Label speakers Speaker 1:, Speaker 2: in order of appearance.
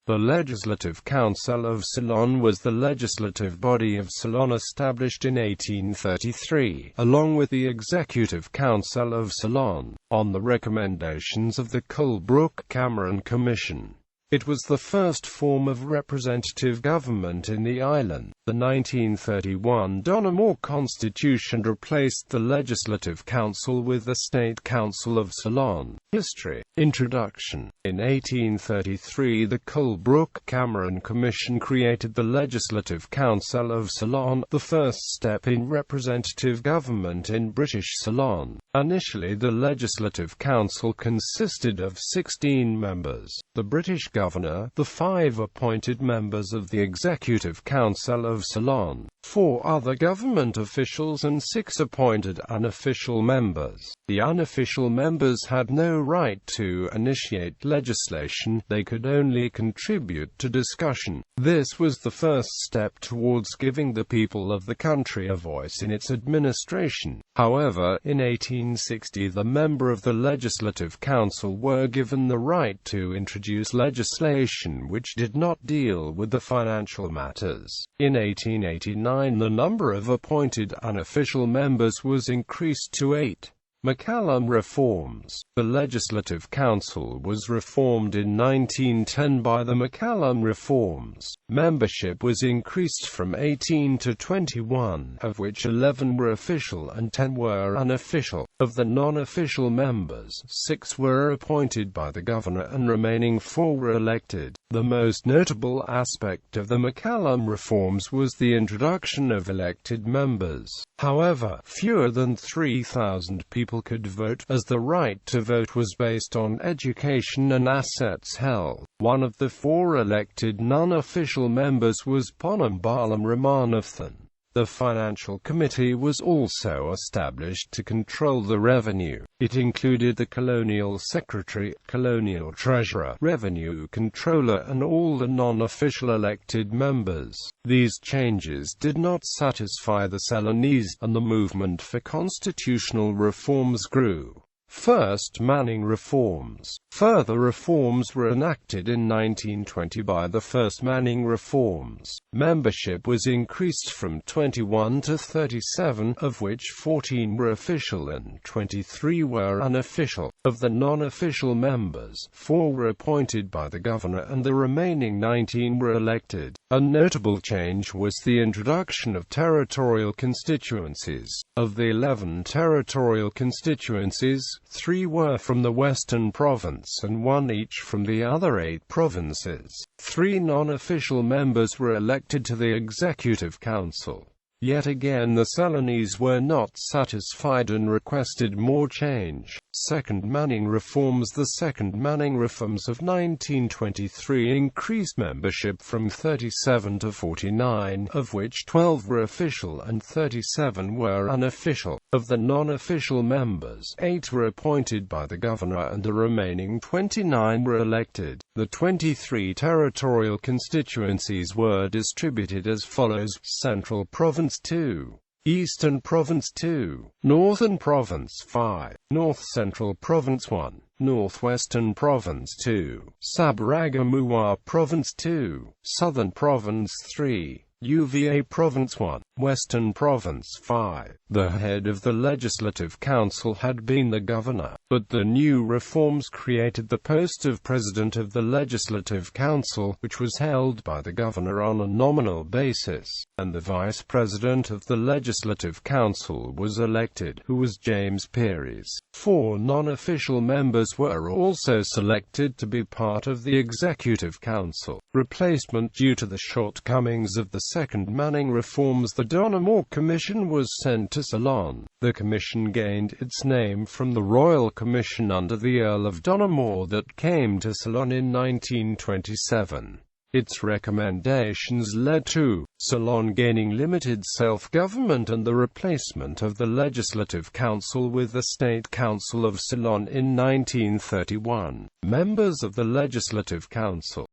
Speaker 1: The Legislative Council of Ceylon was the legislative body of Ceylon established in 1833, along with the Executive Council of Ceylon, on the recommendations of the Colebrooke-Cameron Commission. It was the first form of representative government in the island. The 1931 Donoughmore Constitution replaced the Legislative Council with the State Council of Ceylon. History. Introduction. In 1833 the Colebrooke-Cameron Commission created the Legislative Council of Ceylon, the first step in representative government in British Ceylon. Initially the Legislative Council consisted of 16 members, the British Governor, the 5 appointed members of the Executive Council of Ceylon, 4 other government officials and 6 appointed unofficial members. The unofficial members had no right to initiate legislation, they could only contribute to discussion. This was the first step towards giving the people of the country a voice in its administration. However, in 1860 the members of the Legislative Council were given the right to introduce legislation which did not deal with the financial matters. In 1889 the number of appointed unofficial members was increased to 8. Mccallum Reforms. The Legislative Council was reformed in 1910 by the Mccallum Reforms. Membership was increased from 18 to 21, of which 11 were official and 10 were unofficial. Of the non-official members, 6 were appointed by the Governor and remaining 4 were elected. The most notable aspect of the Mccallum Reforms was the introduction of elected members. However, fewer than 3,000 people could vote, as the right to vote was based on education and assets held. One of the 4 elected non-official members was Mccallum Reforms. The Financial Committee was also established to control the revenue. It included the Colonial Secretary, Colonial Treasurer, Revenue Controller and all the non-official elected members. These changes did not satisfy the Ceylonese, and the movement for constitutional reforms grew. First, Manning Reforms. Further reforms were enacted in 1920 by the first Manning Reforms. Membership was increased from 21 to 37, of which 14 were official and 23 were unofficial. Of the non-official members, 4 were appointed by the Governor and the remaining 19 were elected. A notable change was the introduction of territorial constituencies. Of the 11 territorial constituencies, 3 were from the Western Province and 1 each from the other 8 provinces. 3 non-official members were elected to the Executive Council. Yet again the Ceylonese were not satisfied and requested more change. Second Manning Reforms. The Second Manning Reforms of 1923 increased membership from 37 to 49, of which 12 were official and 37 were unofficial. Of the non-official members, 8 were appointed by the Governor and the remaining 29 were elected. The 23 territorial constituencies were distributed as follows: Central Province 2, Eastern Province 2, Northern Province 5, North Central Province 1, Northwestern Province 2, Sabaragamuwa Province 2, Southern Province 3, UVA Province 1, Western Province 5. The head of the Legislative Council had been the Governor, but the new reforms created the post of President of the Legislative Council, which was held by the Governor on a nominal basis, and the Vice President of the Legislative Council was elected, who was James Pearies. 4 non-official members were also selected to be part of the Executive Council. Replacement. Due to the shortcomings of the Second Manning Reforms, the Donoughmore Commission was sent to Ceylon. The commission gained its name from the Royal Commission under the Earl of Donoughmore that came to Ceylon in 1927. Its recommendations led to Ceylon gaining limited self-government and the replacement of the Legislative Council with the State Council of Ceylon in 1931. Members of the Legislative Council